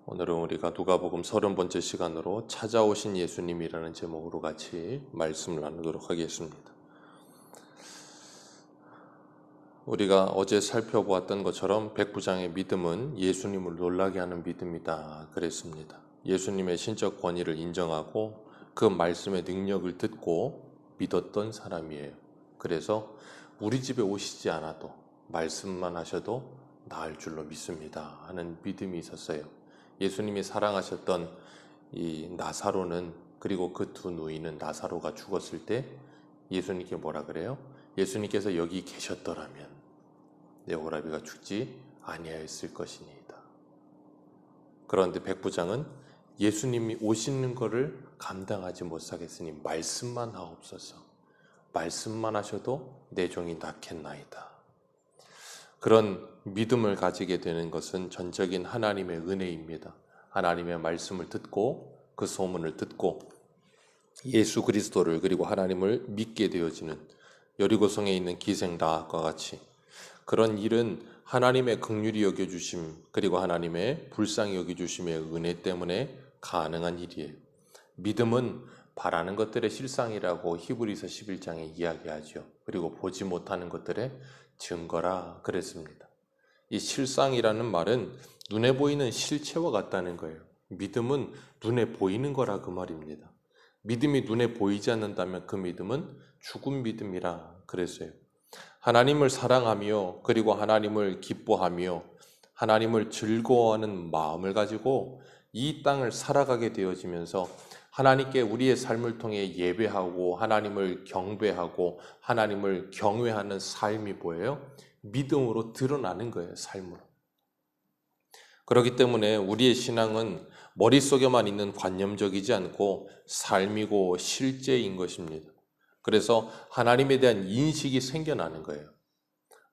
오늘은 우리가 누가복음 30번째 시간으로 찾아오신 예수님이라는 제목으로 같이 말씀을 나누도록 하겠습니다. 우리가 어제 살펴보았던 것처럼 백부장의 믿음은 예수님을 놀라게 하는 믿음이다 그랬습니다. 예수님의 신적 권위를 인정하고 그 말씀의 능력을 듣고 믿었던 사람이에요. 그래서 우리 집에 오시지 않아도 말씀만 하셔도 나을 줄로 믿습니다 하는 믿음이 있었어요. 예수님이 사랑하셨던 이 나사로는, 그리고 그 두 누이는 나사로가 죽었을 때 예수님께 뭐라 그래요? 예수님께서 여기 계셨더라면 내 오라비가 죽지 아니하였을 것이니이다. 그런데 백부장은 예수님이 오시는 것을 감당하지 못하겠으니 말씀만 하옵소서. 말씀만 하셔도 내 종이 낫겠나이다. 그런 믿음을 가지게 되는 것은 전적인 하나님의 은혜입니다. 하나님의 말씀을 듣고 그 소문을 듣고 예수 그리스도를, 그리고 하나님을 믿게 되어지는 여리고성에 있는 기생 라합과 같이 그런 일은 하나님의 긍휼히 여겨주심, 그리고 하나님의 불쌍히 여겨주심의 은혜 때문에 가능한 일이에요. 믿음은 바라는 것들의 실상이라고 히브리서 11장에 이야기하죠. 그리고 보지 못하는 것들의 증거라 그랬습니다. 이 실상이라는 말은 눈에 보이는 실체와 같다는 거예요. 믿음은 눈에 보이는 거라 그 말입니다. 믿음이 눈에 보이지 않는다면 그 믿음은 죽은 믿음이라 그랬어요. 하나님을 사랑하며, 그리고 하나님을 기뻐하며 하나님을 즐거워하는 마음을 가지고 이 땅을 살아가게 되어지면서 하나님께 우리의 삶을 통해 예배하고 하나님을 경배하고 하나님을 경외하는 삶이 뭐예요? 믿음으로 드러나는 거예요, 삶으로. 그렇기 때문에 우리의 신앙은 머릿속에만 있는 관념적이지 않고 삶이고 실제인 것입니다. 그래서 하나님에 대한 인식이 생겨나는 거예요.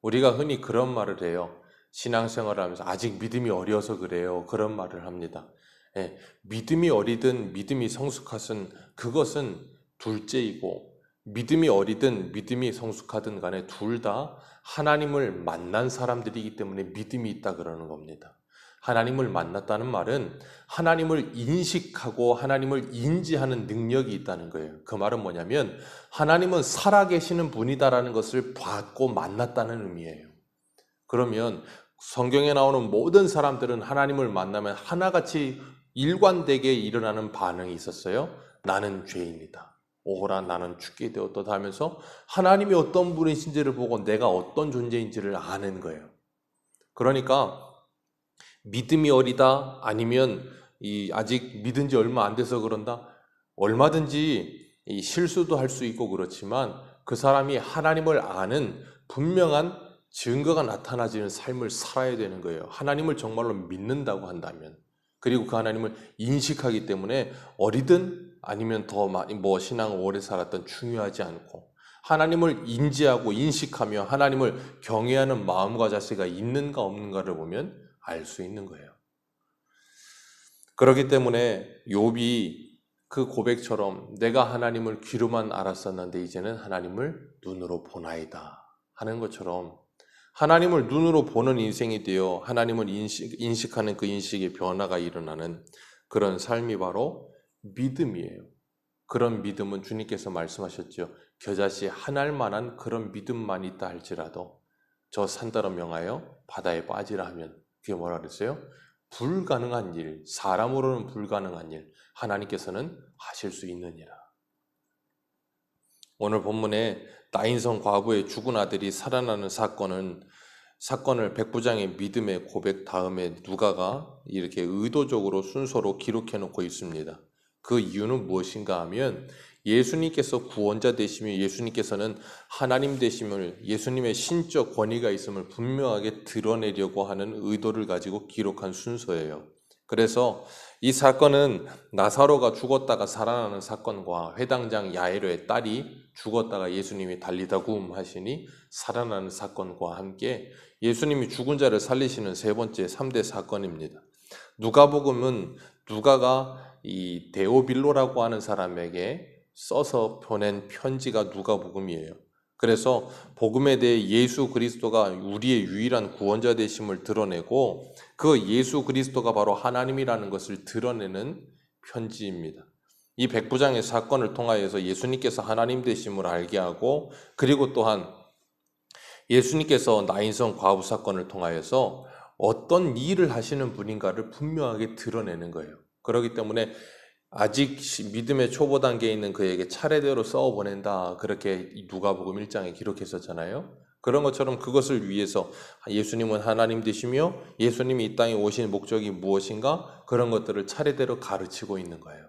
우리가 흔히 그런 말을 해요. 신앙생활을 하면서 아직 믿음이 어려서 그래요. 그런 말을 합니다. 믿음이 어리든 믿음이 성숙하든 그것은 둘째이고, 믿음이 어리든 믿음이 성숙하든 간에 둘 다 하나님을 만난 사람들이기 때문에 믿음이 있다 그러는 겁니다. 하나님을 만났다는 말은 하나님을 인식하고 하나님을 인지하는 능력이 있다는 거예요. 그 말은 뭐냐면 하나님은 살아계시는 분이다라는 것을 봤고 만났다는 의미예요. 그러면 성경에 나오는 모든 사람들은 하나님을 만나면 하나같이 일관되게 일어나는 반응이 있었어요. 나는 죄인이다. 오호라 나는 죽게 되었다 하면서 하나님이 어떤 분이신지를 보고 내가 어떤 존재인지를 아는 거예요. 그러니까 믿음이 어리다, 아니면 아직 믿은 지 얼마 안 돼서 그런다, 얼마든지 실수도 할 수 있고 그렇지만 그 사람이 하나님을 아는 분명한 증거가 나타나지는 삶을 살아야 되는 거예요. 하나님을 정말로 믿는다고 한다면, 그리고 그 하나님을 인식하기 때문에 어리든 아니면 더 많이 신앙을 오래 살았던 중요하지 않고 하나님을 인지하고 인식하며 하나님을 경외하는 마음과 자세가 있는가 없는가를 보면 알 수 있는 거예요. 그렇기 때문에 욥이 그 고백처럼 내가 하나님을 귀로만 알았었는데 이제는 하나님을 눈으로 보나이다 하는 것처럼 하나님을 눈으로 보는 인생이 되어 하나님을 인식하는 그 인식의 변화가 일어나는 그런 삶이 바로 믿음이에요. 그런 믿음은 주님께서 말씀하셨죠. 겨자씨 한 알만한 그런 믿음만 있다 할지라도 저 산더러 명하여 바다에 빠지라 하면 그게 뭐라 그랬어요? 불가능한 일, 사람으로는 불가능한 일, 하나님께서는 하실 수 있느니라. 오늘 본문에 나인성 과부의 죽은 아들이 살아나는 사건을 백부장의 믿음의 고백 다음에 누가가 이렇게 의도적으로 순서로 기록해 놓고 있습니다. 그 이유는 무엇인가 하면 예수님께서 구원자 되시며 예수님께서는 하나님 되심을, 예수님의 신적 권위가 있음을 분명하게 드러내려고 하는 의도를 가지고 기록한 순서예요. 그래서 이 사건은 나사로가 죽었다가 살아나는 사건과 회당장 야이로의 딸이 죽었다가 예수님이 달리다 구음하시니 살아나는 사건과 함께 예수님이 죽은 자를 살리시는 세 번째 3대 사건입니다. 누가복음은 누가가 이 데오빌로라고 하는 사람에게 써서 보낸 편지가 누가복음이에요. 그래서 복음에 대해 예수 그리스도가 우리의 유일한 구원자 되심을 드러내고 그 예수 그리스도가 바로 하나님이라는 것을 드러내는 편지입니다. 이 백부장의 사건을 통하여서 예수님께서 하나님 되심을 알게 하고 그리고 또한 예수님께서 나인성 과부 사건을 통하여서 어떤 일을 하시는 분인가를 분명하게 드러내는 거예요. 그렇기 때문에 아직 믿음의 초보 단계에 있는 그에게 차례대로 써 보낸다. 그렇게 누가복음 1장에 기록했었잖아요. 그런 것처럼 그것을 위해서 예수님은 하나님 되시며 예수님이 이 땅에 오신 목적이 무엇인가? 그런 것들을 차례대로 가르치고 있는 거예요.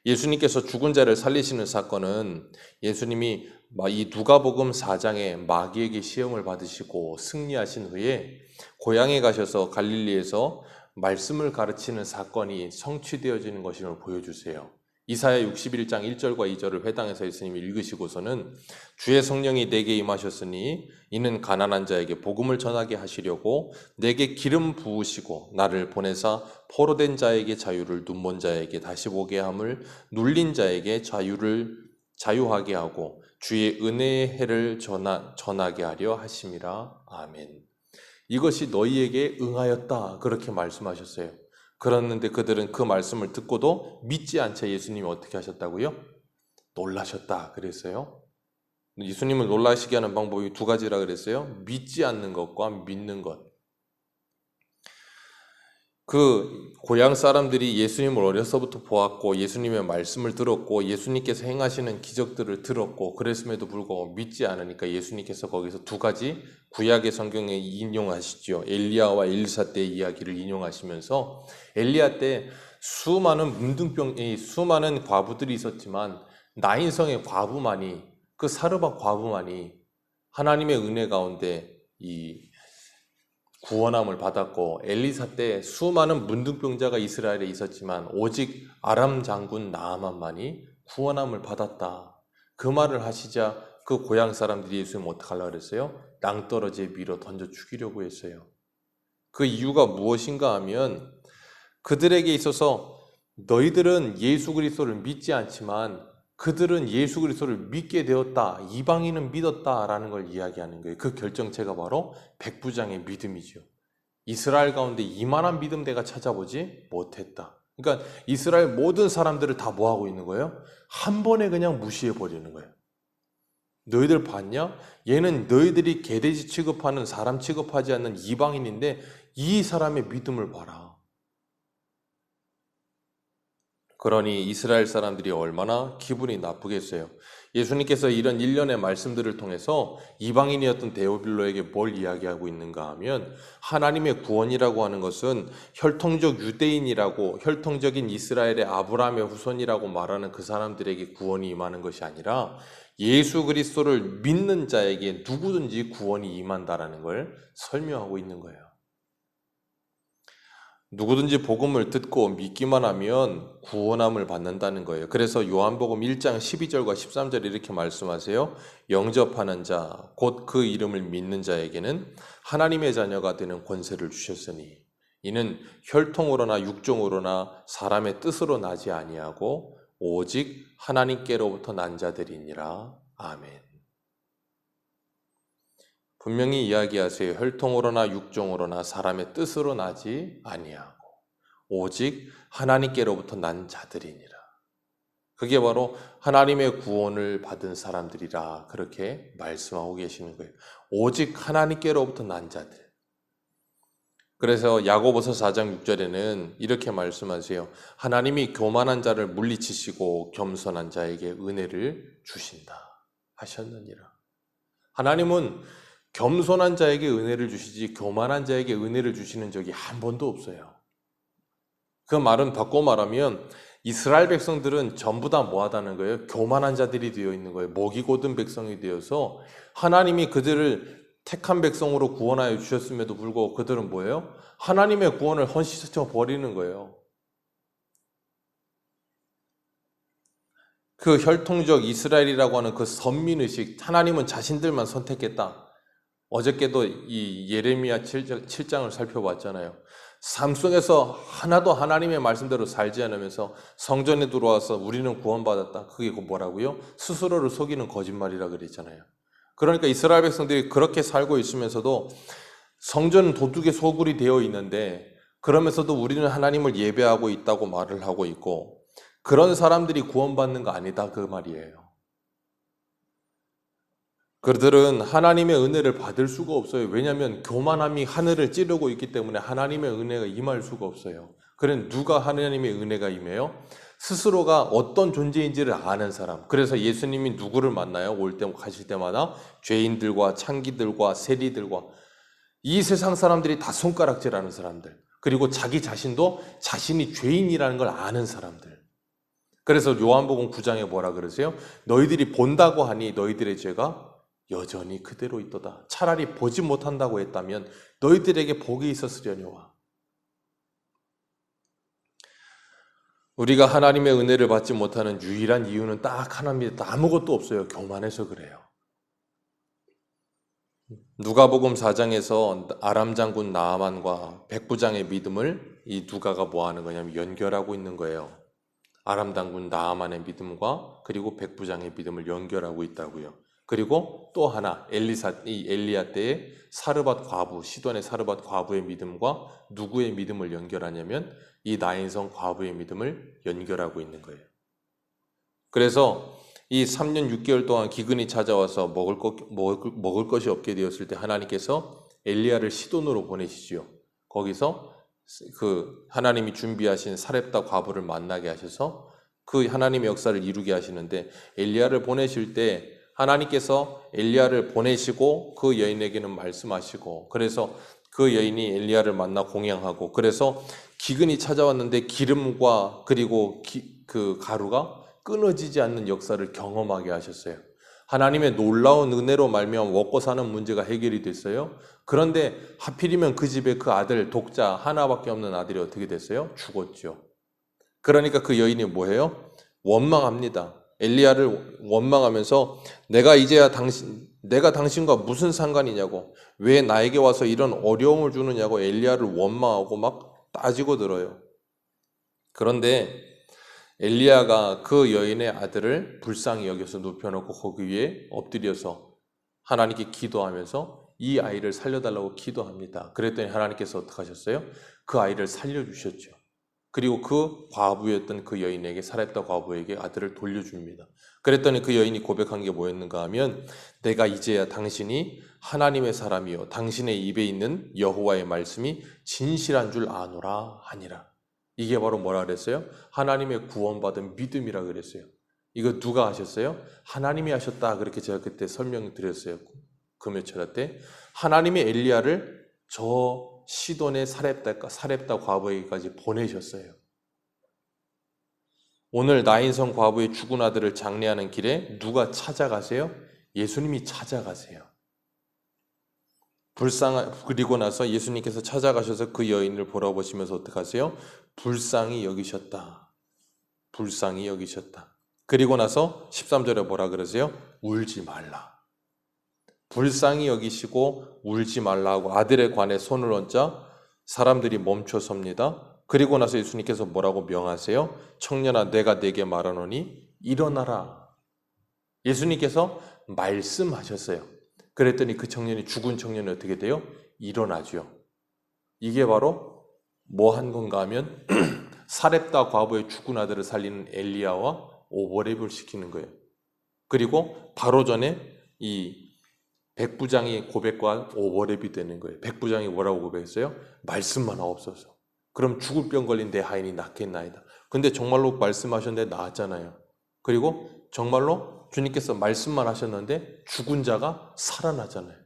예수님께서 죽은 자를 살리시는 사건은 예수님이 이 누가복음 4장에 마귀에게 시험을 받으시고 승리하신 후에 고향에 가셔서 갈릴리에서 말씀을 가르치는 사건이 성취되어지는 것임을 보여주세요. 이사야 61장 1절과 2절을 회당에서 예수님이 읽으시고서는 주의 성령이 내게 임하셨으니 이는 가난한 자에게 복음을 전하게 하시려고 내게 기름 부으시고 나를 보내사 포로된 자에게 자유를 눈먼 자에게 다시 보게 함을 눌린 자에게 자유하게 하고 주의 은혜의 해를 전하게 하려 하심이라. 아멘. 이것이 너희에게 응하였다. 그렇게 말씀하셨어요. 그랬는데 그들은 그 말씀을 듣고도 믿지 않자 예수님이 어떻게 하셨다고요? 놀라셨다 그랬어요. 예수님을 놀라시게 하는 방법이 두 가지라 그랬어요. 믿지 않는 것과 믿는 것. 그 고향 사람들이 예수님을 어려서부터 보았고 예수님의 말씀을 들었고 예수님께서 행하시는 기적들을 들었고 그랬음에도 불구하고 믿지 않으니까 예수님께서 거기서 두 가지 구약의 성경에 인용하시죠. 엘리야와 엘리사 때의 이야기를 인용하시면서 엘리야 때 수많은 과부들이 있었지만 나인성의 과부만이 그 사르밧 과부만이 하나님의 은혜 가운데 이 구원함을 받았고 엘리사 때 수많은 문둥병자가 이스라엘에 있었지만 오직 아람 장군 나아만만이 구원함을 받았다. 그 말을 하시자 그 고향 사람들이 예수님 어떻게 하려고 그랬어요? 낭떠러지에 밀어 던져 죽이려고 했어요. 그 이유가 무엇인가 하면 그들에게 있어서 너희들은 예수 그리스도를 믿지 않지만 그들은 예수 그리스도를 믿게 되었다. 이방인은 믿었다라는 걸 이야기하는 거예요. 그 결정체가 바로 백부장의 믿음이죠. 이스라엘 가운데 이만한 믿음 내가 찾아보지 못했다. 그러니까 이스라엘 모든 사람들을 다 뭐하고 있는 거예요? 한 번에 그냥 무시해버리는 거예요. 너희들 봤냐? 얘는 너희들이 개돼지 취급하는 사람 취급하지 않는 이방인인데 이 사람의 믿음을 봐라. 그러니 이스라엘 사람들이 얼마나 기분이 나쁘겠어요. 예수님께서 이런 일련의 말씀들을 통해서 이방인이었던 데오빌로에게 뭘 이야기하고 있는가 하면 하나님의 구원이라고 하는 것은 혈통적 유대인이라고 혈통적인 이스라엘의 아브라함의 후손이라고 말하는 그 사람들에게 구원이 임하는 것이 아니라 예수 그리스도를 믿는 자에게 누구든지 구원이 임한다라는 걸 설명하고 있는 거예요. 누구든지 복음을 듣고 믿기만 하면 구원함을 받는다는 거예요. 그래서 요한복음 1장 12절과 13절에 이렇게 말씀하세요. 영접하는 자, 곧 그 이름을 믿는 자에게는 하나님의 자녀가 되는 권세를 주셨으니 이는 혈통으로나 육종으로나 사람의 뜻으로 나지 아니하고 오직 하나님께로부터 난 자들이니라. 아멘. 분명히 이야기하세요. 혈통으로나 육종으로나 사람의 뜻으로 나지 아니하고 오직 하나님께로부터 난 자들이니라. 그게 바로 하나님의 구원을 받은 사람들이라 그렇게 말씀하고 계시는 거예요. 오직 하나님께로부터 난 자들. 그래서 야고보서 4장 6절에는 이렇게 말씀하세요. 하나님이 교만한 자를 물리치시고 겸손한 자에게 은혜를 주신다 하셨느니라. 하나님은 겸손한 자에게 은혜를 주시지 교만한 자에게 은혜를 주시는 적이 한 번도 없어요. 그 말은 바꿔 말하면 이스라엘 백성들은 전부 다 뭐하다는 거예요? 교만한 자들이 되어 있는 거예요. 목이 곧은 백성이 되어서 하나님이 그들을 택한 백성으로 구원하여 주셨음에도 불구하고 그들은 뭐예요? 하나님의 구원을 헌시쳐 버리는 거예요. 그 혈통적 이스라엘이라고 하는 그 선민의식, 하나님은 자신들만 선택했다. 어저께도 이 예레미야 7장을 살펴봤잖아요. 삶 속에서 하나도 하나님의 말씀대로 살지 않으면서 성전에 들어와서 우리는 구원받았다. 그게 뭐라고요? 스스로를 속이는 거짓말이라 그랬잖아요. 그러니까 이스라엘 백성들이 그렇게 살고 있으면서도 성전은 도둑의 소굴이 되어 있는데 그러면서도 우리는 하나님을 예배하고 있다고 말을 하고 있고 그런 사람들이 구원받는 거 아니다 그 말이에요. 그들은 하나님의 은혜를 받을 수가 없어요. 왜냐하면 교만함이 하늘을 찌르고 있기 때문에 하나님의 은혜가 임할 수가 없어요. 그럼 누가 하나님의 은혜가 임해요? 스스로가 어떤 존재인지를 아는 사람. 그래서 예수님이 누구를 만나요? 올 때 가실 때마다 죄인들과 창기들과 세리들과 이 세상 사람들이 다 손가락질하는 사람들. 그리고 자기 자신도 자신이 죄인이라는 걸 아는 사람들. 그래서 요한복음 9장에 뭐라 그러세요? 너희들이 본다고 하니 너희들의 죄가 여전히 그대로 있도다. 차라리 보지 못한다고 했다면 너희들에게 복이 있었으려니와. 우리가 하나님의 은혜를 받지 못하는 유일한 이유는 딱 하나입니다. 아무것도 없어요. 교만해서 그래요. 누가복음 4장에서 아람 장군 나아만과 백부장의 믿음을 이 누가가 뭐 하는 거냐면 연결하고 있는 거예요. 아람 장군 나아만의 믿음과 그리고 백부장의 믿음을 연결하고 있다고요. 그리고 또 하나 이 엘리야 때의 사르밧 과부, 시돈의 사르밧 과부의 믿음과 누구의 믿음을 연결하냐면 이 나인성 과부의 믿음을 연결하고 있는 거예요. 그래서 이 3년 6개월 동안 기근이 찾아와서 먹을 것이 없게 되었을 때 하나님께서 엘리야를 시돈으로 보내시지요. 거기서 그 하나님이 준비하신 사렙다 과부를 만나게 하셔서 그 하나님의 역사를 이루게 하시는데 엘리야를 보내실 때 하나님께서 엘리야를 보내시고 그 여인에게는 말씀하시고 그래서 그 여인이 엘리야를 만나 공양하고 그래서 기근이 찾아왔는데 기름과 그리고 그 가루가 끊어지지 않는 역사를 경험하게 하셨어요. 하나님의 놀라운 은혜로 말미암아 먹고 사는 문제가 해결이 됐어요. 그런데 하필이면 그 집에 그 아들 독자 하나밖에 없는 아들이 어떻게 됐어요? 죽었죠. 그러니까 그 여인이 뭐예요? 원망합니다. 엘리야를 원망하면서 내가 당신과 무슨 상관이냐고 왜 나에게 와서 이런 어려움을 주느냐고 엘리야를 원망하고 막 따지고 들어요. 그런데 엘리야가 그 여인의 아들을 불쌍히 여겨서 눕혀놓고 거기 위에 엎드려서 하나님께 기도하면서 이 아이를 살려달라고 기도합니다. 그랬더니 하나님께서 어떻게 하셨어요? 그 아이를 살려주셨죠. 그리고 그 과부였던 그 여인에게 사렙다 과부에게 아들을 돌려줍니다. 그랬더니 그 여인이 고백한 게 뭐였는가 하면 내가 이제야 당신이 하나님의 사람이요 당신의 입에 있는 여호와의 말씀이 진실한 줄 아노라 하니라. 이게 바로 뭐라 그랬어요? 하나님의 구원받은 믿음이라 그랬어요. 이거 누가 하셨어요? 하나님이 하셨다. 그렇게 제가 그때 설명드렸어요. 금요철 때 하나님의 엘리야를 저 시돈의 사렙다 과부에게까지 보내셨어요. 오늘 나인성 과부의 죽은 아들을 장례하는 길에 누가 찾아가세요? 예수님이 찾아가세요. 그리고 나서 예수님께서 찾아가셔서 그 여인을 보러보시면서 어떻게 하세요? 불쌍히 여기셨다. 불쌍히 여기셨다. 그리고 나서 13절에 뭐라 그러세요? 울지 말라. 불쌍히 여기시고 울지 말라고 아들의 관에 손을 얹자 사람들이 멈춰 섭니다. 그리고 나서 예수님께서 뭐라고 명하세요? 청년아 내가 네게 말하노니 일어나라. 예수님께서 말씀하셨어요. 그랬더니 그 청년이 죽은 청년이 어떻게 돼요? 일어나죠. 이게 바로 뭐 한 건가 하면 사렙다 과부의 죽은 아들을 살리는 엘리야와 오버랩을 시키는 거예요. 그리고 바로 전에 이 백부장의 고백과 오버랩이 되는 거예요. 백부장이 뭐라고 고백했어요? 말씀만 하옵소서. 그럼 죽을 병 걸린 내 하인이 낫겠나이다. 근데 정말로 말씀하셨는데 나았잖아요. 그리고 정말로 주님께서 말씀만 하셨는데 죽은 자가 살아나잖아요.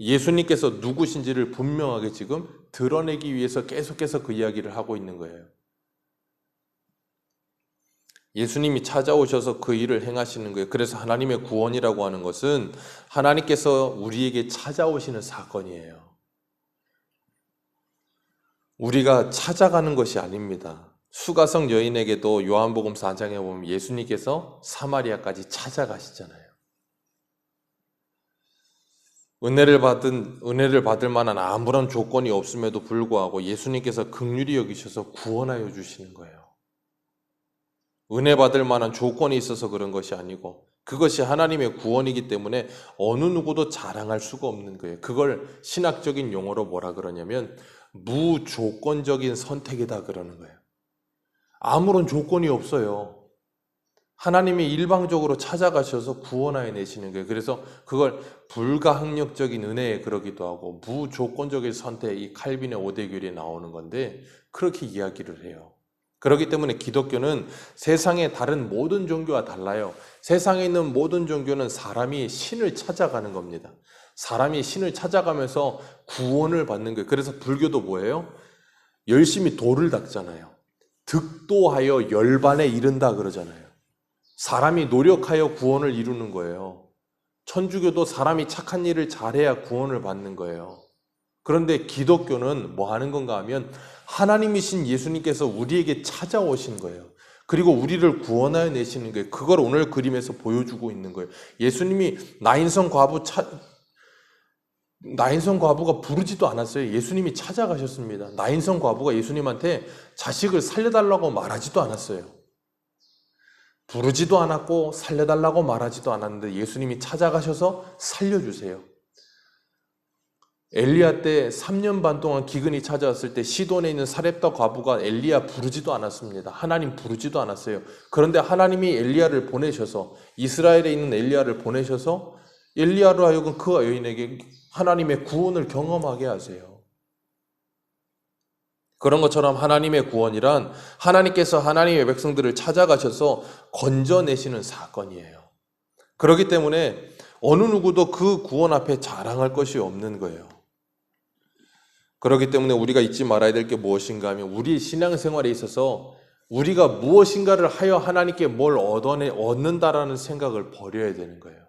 예수님께서 누구신지를 분명하게 지금 드러내기 위해서 계속해서 그 이야기를 하고 있는 거예요. 예수님이 찾아오셔서 그 일을 행하시는 거예요. 그래서 하나님의 구원이라고 하는 것은 하나님께서 우리에게 찾아오시는 사건이에요. 우리가 찾아가는 것이 아닙니다. 수가성 여인에게도 요한복음 4장에 보면 예수님께서 사마리아까지 찾아가시잖아요. 은혜를 받을 만한 아무런 조건이 없음에도 불구하고 예수님께서 긍휼히 여기셔서 구원하여 주시는 거예요. 은혜 받을 만한 조건이 있어서 그런 것이 아니고 그것이 하나님의 구원이기 때문에 어느 누구도 자랑할 수가 없는 거예요. 그걸 신학적인 용어로 뭐라 그러냐면 무조건적인 선택이다 그러는 거예요. 아무런 조건이 없어요. 하나님이 일방적으로 찾아가셔서 구원하여 내시는 거예요. 그래서 그걸 불가항력적인 은혜에 그러기도 하고 무조건적인 선택, 이 칼빈의 오대교리에 나오는 건데 그렇게 이야기를 해요. 그렇기 때문에 기독교는 세상의 다른 모든 종교와 달라요. 세상에 있는 모든 종교는 사람이 신을 찾아가는 겁니다. 사람이 신을 찾아가면서 구원을 받는 거예요. 그래서 불교도 뭐예요? 열심히 도를 닦잖아요. 득도하여 열반에 이른다 그러잖아요. 사람이 노력하여 구원을 이루는 거예요. 천주교도 사람이 착한 일을 잘해야 구원을 받는 거예요. 그런데 기독교는 뭐 하는 건가 하면 하나님이신 예수님께서 우리에게 찾아오신 거예요. 그리고 우리를 구원하여 내시는 거예요. 그걸 오늘 그림에서 보여주고 있는 거예요. 예수님이 나인성 과부가 부르지도 않았어요. 예수님이 찾아가셨습니다. 나인성 과부가 예수님한테 자식을 살려달라고 말하지도 않았어요. 부르지도 않았고 살려달라고 말하지도 않았는데 예수님이 찾아가셔서 살려주세요. 엘리야 때 3년 반 동안 기근이 찾아왔을 때 시돈에 있는 사렙다 과부가 엘리야 부르지도 않았습니다. 하나님 부르지도 않았어요. 그런데 하나님이 엘리야를 보내셔서 이스라엘에 있는 엘리야를 보내셔서 엘리야로 하여금 그 여인에게 하나님의 구원을 경험하게 하세요. 그런 것처럼 하나님의 구원이란 하나님께서 하나님의 백성들을 찾아가셔서 건져내시는 사건이에요. 그렇기 때문에 어느 누구도 그 구원 앞에 자랑할 것이 없는 거예요. 그렇기 때문에 우리가 잊지 말아야 될 게 무엇인가 하면 우리 신앙생활에 있어서 우리가 무엇인가를 하여 하나님께 뭘 얻는다라는 생각을 버려야 되는 거예요.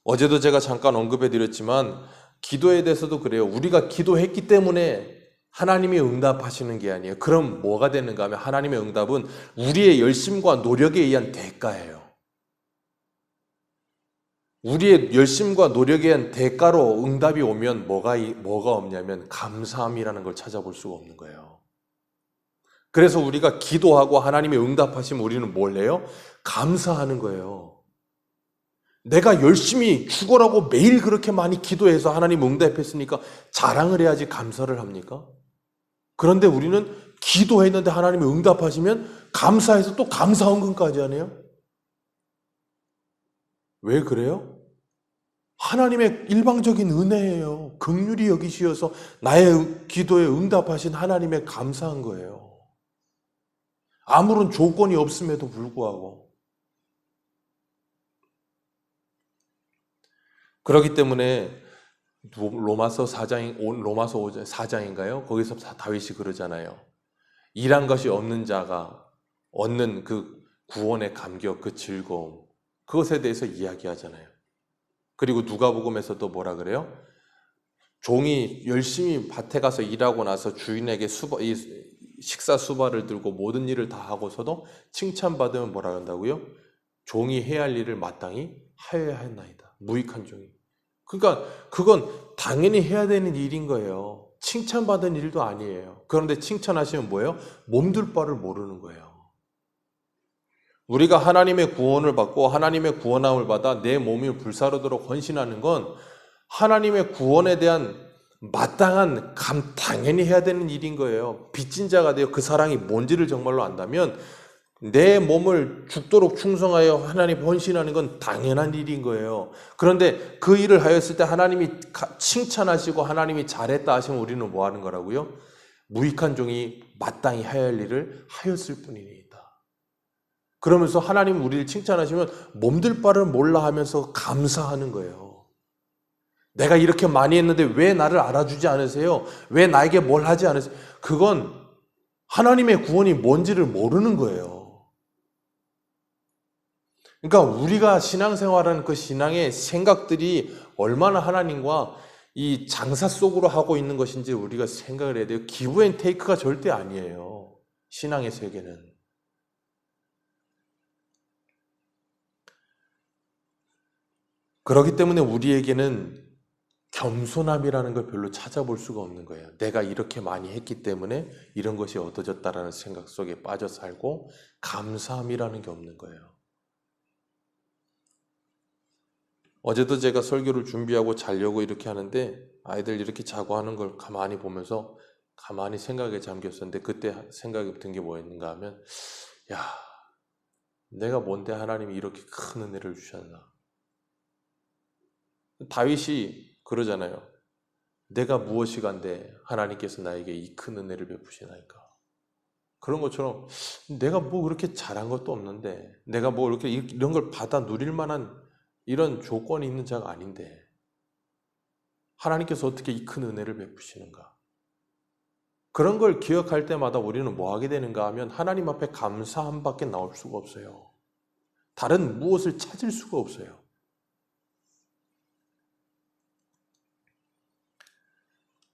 어제도 제가 잠깐 언급해 드렸지만 기도에 대해서도 그래요. 우리가 기도했기 때문에 하나님이 응답하시는 게 아니에요. 그럼 뭐가 되는가 하면 하나님의 응답은 우리의 열심과 노력에 의한 대가예요. 우리의 열심과 노력에 의한 대가로 응답이 오면 뭐가 없냐면 감사함이라는 걸 찾아볼 수가 없는 거예요. 그래서 우리가 기도하고 하나님의 응답하시면 우리는 뭘 해요? 감사하는 거예요. 내가 열심히 죽어라고 매일 그렇게 많이 기도해서 하나님 응답했으니까 자랑을 해야지 감사를 합니까? 그런데 우리는 기도했는데 하나님이 응답하시면 감사해서 또 감사헌금까지 하네요. 왜 그래요? 하나님의 일방적인 은혜예요. 긍휼히 여기시어서 나의 기도에 응답하신 하나님의 감사한 거예요. 아무런 조건이 없음에도 불구하고. 그렇기 때문에 로마서 4장인가요? 거기서 다윗이 그러잖아요. 일한 것이 없는 자가 얻는 그 구원의 감격, 그 즐거움, 그것에 대해서 이야기하잖아요. 그리고 누가복음에서도 뭐라 그래요? 종이 열심히 밭에 가서 일하고 나서 주인에게 식사 수발을 들고 모든 일을 다 하고서도 칭찬받으면 뭐라 한다고요? 종이 해야 할 일을 마땅히 하여야 했나이다. 무익한 종이. 그러니까 그건 당연히 해야 되는 일인 거예요. 칭찬받은 일도 아니에요. 그런데 칭찬하시면 뭐예요? 몸둘 바를 모르는 거예요. 우리가 하나님의 구원을 받고 하나님의 구원함을 받아 내 몸이 불사르도록 헌신하는 건 하나님의 구원에 대한 마땅한 당연히 해야 되는 일인 거예요. 빚진 자가 되어 그 사랑이 뭔지를 정말로 안다면 내 몸을 죽도록 충성하여 하나님 헌신하는 건 당연한 일인 거예요. 그런데 그 일을 하였을 때 하나님이 칭찬하시고 하나님이 잘했다 하시면 우리는 뭐 하는 거라고요? 무익한 종이 마땅히 해야 할 일을 하였을 뿐이니이다. 그러면서 하나님 우리를 칭찬하시면 몸둘 바를 몰라 하면서 감사하는 거예요. 내가 이렇게 많이 했는데 왜 나를 알아주지 않으세요? 왜 나에게 뭘 하지 않으세요? 그건 하나님의 구원이 뭔지를 모르는 거예요. 그러니까 우리가 신앙생활하는 그 신앙의 생각들이 얼마나 하나님과 이 장사 속으로 하고 있는 것인지 우리가 생각을 해야 돼요. 기브 앤 테이크가 절대 아니에요. 신앙의 세계는. 그렇기 때문에 우리에게는 겸손함이라는 걸 별로 찾아볼 수가 없는 거예요. 내가 이렇게 많이 했기 때문에 이런 것이 얻어졌다라는 생각 속에 빠져 살고 감사함이라는 게 없는 거예요. 어제도 제가 설교를 준비하고 자려고 이렇게 하는데 아이들 이렇게 자고 하는 걸 가만히 보면서 가만히 생각에 잠겼었는데 그때 생각이 든 게 뭐였는가 하면 야, 내가 뭔데 하나님이 이렇게 큰 은혜를 주셨나. 다윗이 그러잖아요. 내가 무엇이간데 하나님께서 나에게 이 큰 은혜를 베푸시나이까. 그런 것처럼 내가 뭐 그렇게 잘한 것도 없는데 내가 뭐 이렇게 이런 걸 받아 누릴 만한 이런 조건이 있는 자가 아닌데 하나님께서 어떻게 이 큰 은혜를 베푸시는가. 그런 걸 기억할 때마다 우리는 뭐 하게 되는가 하면 하나님 앞에 감사함밖에 나올 수가 없어요. 다른 무엇을 찾을 수가 없어요.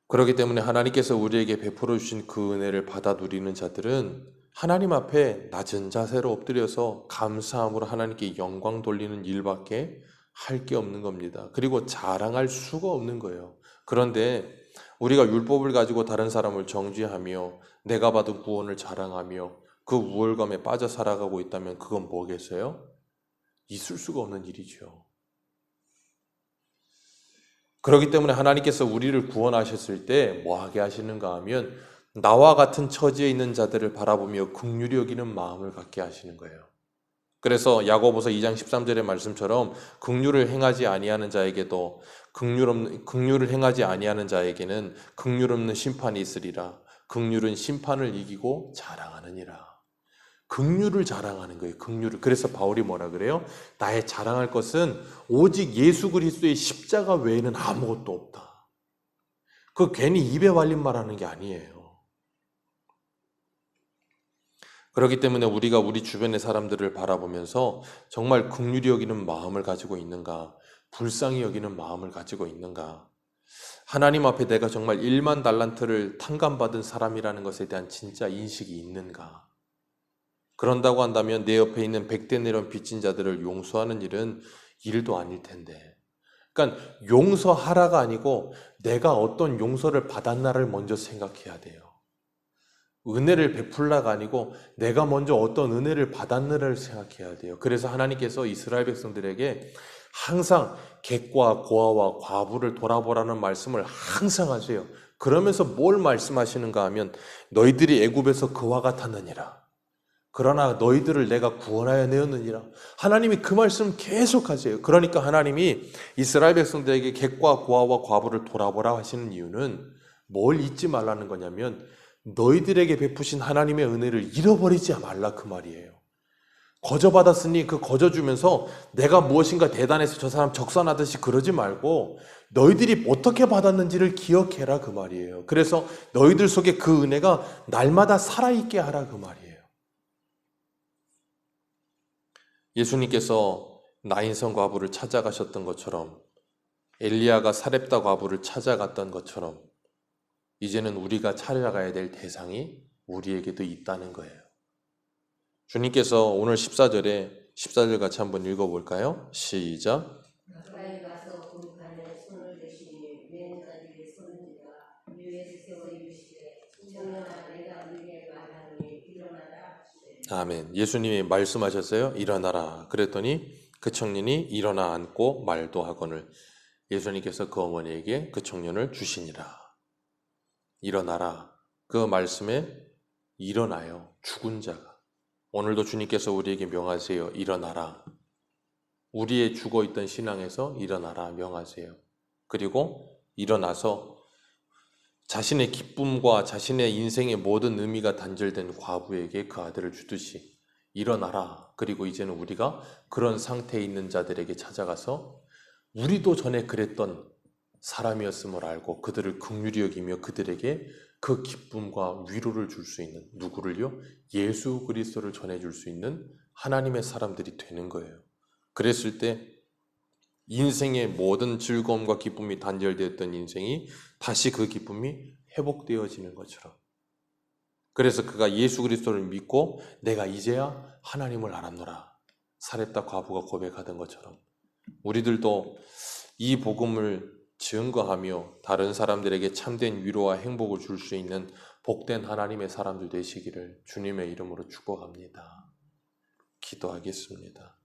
그렇기 때문에 하나님께서 우리에게 베풀어 주신 그 은혜를 받아 누리는 자들은 하나님 앞에 낮은 자세로 엎드려서 감사함으로 하나님께 영광 돌리는 일밖에 할 게 없는 겁니다. 그리고 자랑할 수가 없는 거예요. 그런데 우리가 율법을 가지고 다른 사람을 정죄하며 내가 받은 구원을 자랑하며 그 우월감에 빠져 살아가고 있다면 그건 뭐겠어요? 있을 수가 없는 일이죠. 그렇기 때문에 하나님께서 우리를 구원하셨을 때 뭐하게 하시는가 하면 나와 같은 처지에 있는 자들을 바라보며 긍휼히 여기는 마음을 갖게 하시는 거예요. 그래서 야고보서 2장 13절의 말씀처럼 긍휼을 행하지 아니하는 자에게도 긍휼을 행하지 아니하는 자에게는 긍휼 없는 심판이 있으리라. 긍휼은 심판을 이기고 자랑하느니라. 긍휼을 자랑하는 거예요. 긍휼을. 그래서 바울이 뭐라 그래요? 나의 자랑할 것은 오직 예수 그리스도의 십자가 외에는 아무것도 없다. 그 괜히 입에 발린 말하는 게 아니에요. 그렇기 때문에 우리가 우리 주변의 사람들을 바라보면서 정말 긍휼히 여기는 마음을 가지고 있는가? 불쌍히 여기는 마음을 가지고 있는가? 하나님 앞에 내가 정말 1만 달란트를 탕감받은 사람이라는 것에 대한 진짜 인식이 있는가? 그런다고 한다면 내 옆에 있는 100대 내론 빚진 자들을 용서하는 일은 일도 아닐 텐데. 그러니까 용서하라가 아니고 내가 어떤 용서를 받았나를 먼저 생각해야 돼요. 은혜를 베풀라가 아니고 내가 먼저 어떤 은혜를 받았느냐를 생각해야 돼요. 그래서 하나님께서 이스라엘 백성들에게 항상 객과 고아와 과부를 돌아보라는 말씀을 항상 하세요. 그러면서 뭘 말씀하시는가 하면 너희들이 애굽에서 그와 같았느니라. 그러나 너희들을 내가 구원하여 내었느니라. 하나님이 그 말씀 계속 하세요. 그러니까 하나님이 이스라엘 백성들에게 객과 고아와 과부를 돌아보라 하시는 이유는 뭘 잊지 말라는 거냐면 너희들에게 베푸신 하나님의 은혜를 잃어버리지 말라 그 말이에요. 거저받았으니 그 거저주면서 내가 무엇인가 대단해서 저 사람 적선하듯이 그러지 말고 너희들이 어떻게 받았는지를 기억해라 그 말이에요. 그래서 너희들 속에 그 은혜가 날마다 살아있게 하라 그 말이에요. 예수님께서 나인성 과부를 찾아가셨던 것처럼 엘리야가 사렙다 과부를 찾아갔던 것처럼 이제는 우리가 찾아가야 될 대상이 우리에게도 있다는 거예요. 주님께서 오늘 14절 같이 한번 읽어볼까요? 시작. 가까이 가서 굴판에 손을 대시니 맨 자리에 서는지라 위에 세워 이르시되 청년아 내가 네게 말하노니 일어나라 하시되. 아멘. 예수님이 말씀하셨어요. 일어나라. 그랬더니 그 청년이 일어나 앉고 말도 하거늘 예수님께서 그 어머니에게 그 청년을 주시니라. 일어나라. 그 말씀에 일어나요. 죽은 자가. 오늘도 주님께서 우리에게 명하세요. 일어나라. 우리의 죽어있던 신앙에서 일어나라 명하세요. 그리고 일어나서 자신의 기쁨과 자신의 인생의 모든 의미가 단절된 과부에게 그 아들을 주듯이 일어나라. 그리고 이제는 우리가 그런 상태에 있는 자들에게 찾아가서 우리도 전에 그랬던 사람이었음을 알고 그들을 긍휼히 여기며 그들에게 그 기쁨과 위로를 줄 수 있는 누구를요? 예수 그리스도를 전해줄 수 있는 하나님의 사람들이 되는 거예요. 그랬을 때 인생의 모든 즐거움과 기쁨이 단절되었던 인생이 다시 그 기쁨이 회복되어지는 것처럼. 그래서 그가 예수 그리스도를 믿고 내가 이제야 하나님을 알았노라. 사렙다 과부가 고백하던 것처럼 우리들도 이 복음을 증거하며 다른 사람들에게 참된 위로와 행복을 줄 수 있는 복된 하나님의 사람들 되시기를 주님의 이름으로 축복합니다. 기도하겠습니다.